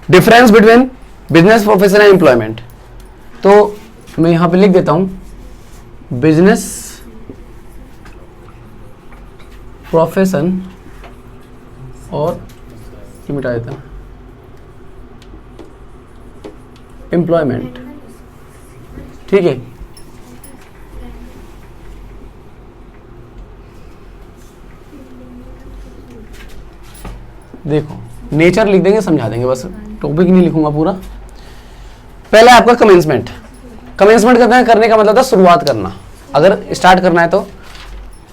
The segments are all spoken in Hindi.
Difference between business profession and employment, तो मैं यहां पे लिख देता हूं बिजनेस प्रोफेशन और मिटा देता हूं एम्प्लॉयमेंट। ठीक है, देखो नेचर लिख देंगे, समझा देंगे, बस टॉपिक नहीं लिखूंगा पूरा। पहले आपका कमेंसमेंट, कमेंसमेंट करने का मतलब था शुरुआत करना। अगर स्टार्ट करना है तो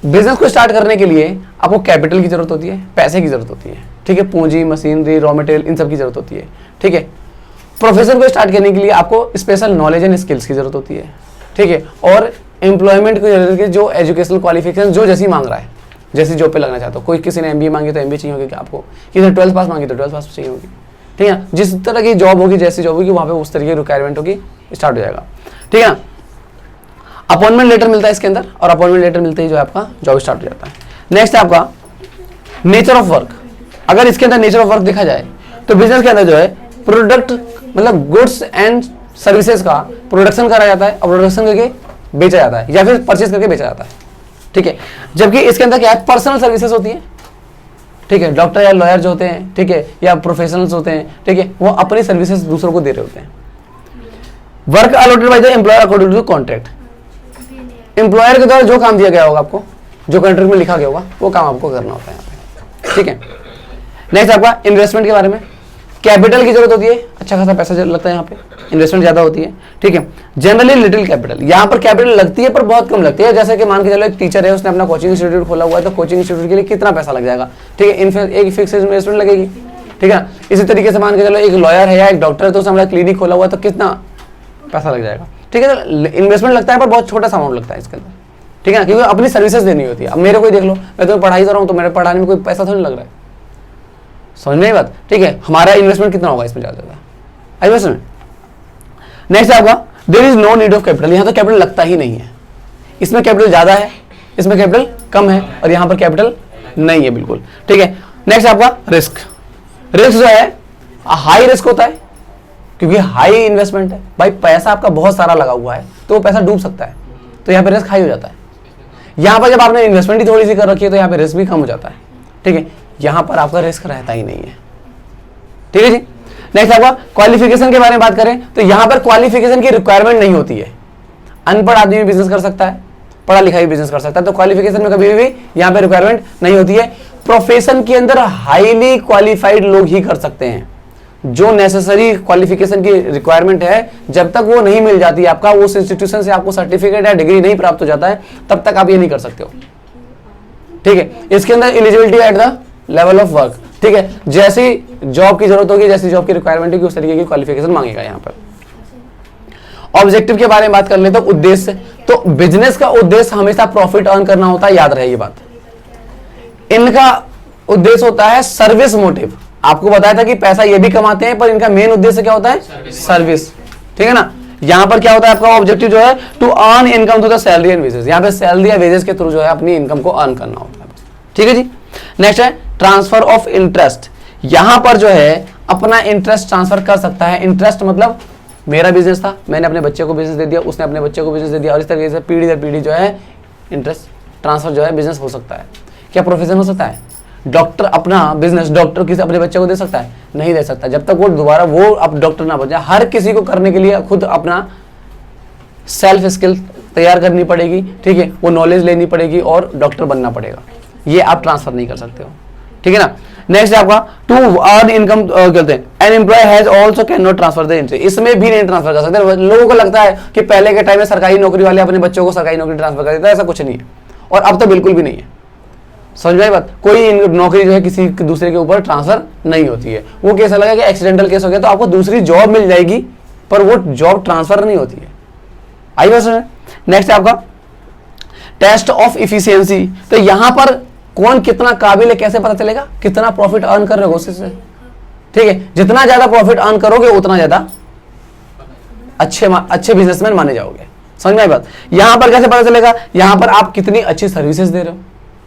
बिजनेस को स्टार्ट करने के लिए आपको कैपिटल की जरूरत होती है, पैसे की जरूरत होती है। ठीक है, पूंजी, मशीनरी, रॉ मटेरियल, इन सब की जरूरत होती है। ठीक है, प्रोफेशन को स्टार्ट करने के लिए आपको स्पेशल नॉलेज एंड स्किल्स की जरूरत होती है। ठीक है, और एम्प्लॉयमेंट की जरूरत है, जो एजुकेशनल क्वालिफिकेशन जो जैसी मांग रहा है, जैसी जॉब पे लगना चाहते हो। कोई किसी ने एमबीए मांगी तो एमबीए चाहिए होगी आपको, किसी ने 12th पास मांगी तो 12th पास चाहिए होगी। ठीक है, जिस तरह की जॉब होगी, जैसी जॉब होगी, वहाँ पे उस तरह की रिक्वायरमेंट होगी, स्टार्ट हो जाएगा। ठीक है ना, अपॉइंटमेंट लेटर मिलता है इसके अंदर, और अपॉइंटमेंट लेटर मिलते ही जो आपका जॉब स्टार्ट हो जाता है। नेक्स्ट है आपका नेचर ऑफ वर्क। अगर इसके अंदर नेचर ऑफ वर्क देखा जाए तो बिजनेस के अंदर जो है प्रोडक्ट मतलब गुड्स एंड सर्विसेज का प्रोडक्शन करा जाता है, और प्रोडक्शन करके बेचा जाता है, या फिर परचेज करके बेचा जाता है। ठीक है, जबकि इसके अंदर क्या है, पर्सनल सर्विसेज होती है। ठीक है, डॉक्टर या लॉयर जो होते हैं, ठीक है, या प्रोफेशनल्स होते हैं, ठीक है, वो अपनी सर्विसेज दूसरों को दे रहे होते हैं। Work allotted by the employer according to contract, employer के द्वारा जो काम दिया गया होगा आपको, जो कॉन्ट्रैक्ट में लिखा गया होगा, वो काम आपको करना होता है यहाँ पे। ठीक है, नेक्स्ट आपका इन्वेस्टमेंट के बारे में। कैपिटल की जरूरत होती है, अच्छा खासा पैसा लगता है यहाँ पे, इन्वेस्टमेंट ज्यादा होती है। ठीक है, जनरली लिटिल कैपिटल, यहाँ पर कैपिटल लगती है पर बहुत कम लगती है। जैसे कि मान के चलो एक टीचर है, उसने अपना कोचिंग इंस्टीट्यूट खोला हुआ है, तो कोचिंग इंस्टीट्यूट के लिए कितना पैसा लग जाएगा। ठीक है, एक फिक्स इन्वेस्टमेंट लगेगी। ठीक है, इसी तरीके से मान के चलो एक लॉयर है या एक डॉक्टर है, तो उसने अपना क्लिनिक खोला हुआ है, तो कितना पैसा लग जाएगा। ठीक है, इन्वेस्टमेंट लगता है पर बहुत छोटा सा अमाउंट लगता है इसके अंदर। ठीक है, क्योंकि अपनी सर्विसेज देनी होती है। अब मेरे को देख लो, मैं तो पढ़ाई कर रहा हूँ, तो मेरे पढ़ाने में कोई पैसा थोड़ी लग रहा है, समझ में बात। ठीक है, हमारा इन्वेस्टमेंट कितना होगा इसमें ज्यादा, आई बस में। नेक्स्ट आपका there is no need of capital, यहाँ तो कैपिटल लगता ही नहीं है। इसमें कैपिटल ज्यादा है, इसमें कैपिटल कम है, और यहाँ पर कैपिटल नहीं है बिल्कुल। ठीक है, नेक्स्ट आपका रिस्क। रिस्क जो है हाई रिस्क होता है, क्योंकि हाई इन्वेस्टमेंट है भाई, पैसा आपका बहुत सारा लगा हुआ है, तो वो पैसा डूब सकता है, तो यहाँ पे रिस्क हाई हो जाता है। यहाँ पर जब आपने इन्वेस्टमेंट ही थोड़ी सी कर रखी है, तो यहाँ पे रिस्क भी कम हो जाता है। ठीक है, यहाँ पर आपका रिस्क रहता ही नहीं है। ठीक है जी, नेक्स्ट आपका क्वालिफिकेशन के बारे में बात करें तो यहाँ पर क्वालिफिकेशन की रिक्वायरमेंट नहीं होती है। अनपढ़ आदमी भी बिजनेस कर सकता है, पढ़ा लिखा भी बिजनेस कर सकता है, तो क्वालिफिकेशन में कभी भी यहाँ पे रिक्वायरमेंट नहीं होती है। प्रोफेशन के अंदर हाईली क्वालिफाइड लोग ही कर सकते हैं। जो नेसेसरी क्वालिफिकेशन की रिक्वायरमेंट है, जब तक वो नहीं मिल जाती आपका, उस इंस्टीट्यूशन से आपको सर्टिफिकेट या डिग्री नहीं प्राप्त हो जाता है, तब तक आप ये नहीं कर सकते हो। ठीक है, इसके अंदर eligibility at the level of work. ठीक है, जैसी जॉब की जरूरत होगी, जैसी जॉब की रिक्वायरमेंट होगी, उस तरीके की क्वालिफिकेशन मांगेगा यहाँ पर। ऑब्जेक्टिव के बारे में बात कर ले तो उद्देश्य, तो बिजनेस का उद्देश्य हमेशा प्रॉफिट अर्न करना होता है, याद रहे ये बात। इनका उद्देश्य होता है सर्विस मोटिव। आपको बताया था कि पैसा ये भी कमाते हैं, पर इनका मेन उद्देश्य क्या होता है, सर्विस। ठीक है ना, यहाँ पर क्या होता है आपका ऑब्जेक्टिव जो है to earn income through the salary and wages. यहाँ पे सैलरी या वेजेस के थ्रू जो है अपनी इनकम को अर्न करना होता है। ठीक है जी, नेक्स्ट है ट्रांसफर ऑफ इंटरेस्ट। यहाँ पर जो है अपना इंटरेस्ट ट्रांसफर कर सकता है। इंटरेस्ट मतलब मेरा बिजनेस था, मैंने अपने बच्चे को बिजनेस दे दिया, उसने अपने बच्चे को बिजनेस दे दिया, और इस तरीके से पीढ़ी दर पीढ़ी जो है इंटरेस्ट ट्रांसफर जो है बिजनेस हो सकता है। क्या प्रोफेशन हो सकता है? डॉक्टर अपना बिजनेस डॉक्टर किसी अपने बच्चे को दे सकता है? नहीं दे सकता, जब तक वो दोबारा वो अब डॉक्टर ना बन जाए। हर किसी को करने के लिए खुद अपना सेल्फ स्किल तैयार करनी पड़ेगी। ठीक है, वो नॉलेज लेनी पड़ेगी और डॉक्टर बनना पड़ेगा। ये आप ट्रांसफर नहीं कर सकते हो। ठीक है ना। नेक्स्ट है आपका टू अर्न इनकम कहते हैं an employee has also can not transfer the interest. इसमें भी नहीं ट्रांसफर कर सकते। लोगों को लगता है कि पहले के टाइम में सरकारी नौकरी वाले अपने बच्चों को सरकारी नौकरी ट्रांसफर कर देता है, ऐसा कुछ नहीं है, और अब तो बिल्कुल भी नहीं है। समझ में आई बात? कोई नौकरी जो है किसी दूसरे के ऊपर ट्रांसफर नहीं होती है। वो केस अलग है कि एक्सीडेंटल केस हो गया तो आपको दूसरी जॉब मिल जाएगी, पर वो जॉब ट्रांसफर नहीं होती है। आई बात समझ? नेक्स्ट है आपका टेस्ट ऑफ इफिशियंसी। तो यहां पर कौन कितना काबिल है कैसे पता चलेगा? कितना प्रॉफिट अर्न कर रहे हो उससे। ठीक है, जितना ज्यादा प्रॉफिट अर्न करोगे उतना ज्यादा अच्छे बिजनेसमैन माने जाओगे। समझ में आई बात? यहां पर कैसे पता चलेगा? यहां पर आप कितनी अच्छी सर्विसेज दे रहे हो।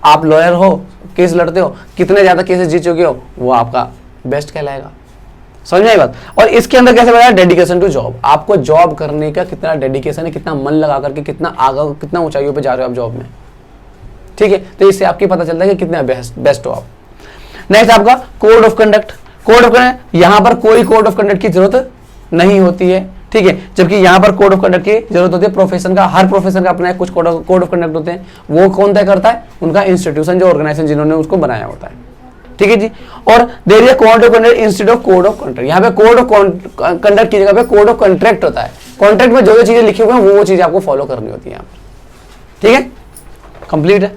आप लॉयर हो, केस लड़ते हो, कितने ज्यादा केसेस जीत चुके हो, वो आपका बेस्ट कहलाएगा। समझ में आई बात। और इसके अंदर कैसे बताया, डेडिकेशन टू जॉब, आपको जॉब करने का कितना डेडिकेशन है, कितना मन लगा करके कितना आगे, कितना ऊंचाइयों पे जा रहे हो आप जॉब में, ठीक है। तो इससे आपकी पता चलता है कि कितना बेस्ट हो आप। नेक्स्ट आपका code of conduct. Code of conduct, यहां पर कोई कोड ऑफ कंडक्ट की जरूरत नहीं होती है, ठीक है, जबकि यहां पर कोड ऑफ कंडक्ट की जरूरत होती है। प्रोफेशन का, हर प्रोफेशन का अपना कुछ कोड ऑफ कंडक्ट होते हैं, वो कौन तय करता है, उनका इंस्टीट्यूशन, जो ऑर्गेनाइजेशन जिन्होंने उसको बनाया होता है, ठीक है जी। और there is code of conduct instead of code of conduct, यहाँ पे कोड ऑफ कंडक्ट की जगह पे कोड ऑफ कॉन्ट्रैक्ट होता है। कॉन्ट्रैक्ट में जो जो चीजें लिखी हुई हैं वो चीज आपको फॉलो करनी होती है यहाँ पर, ठीक है। कंप्लीट है।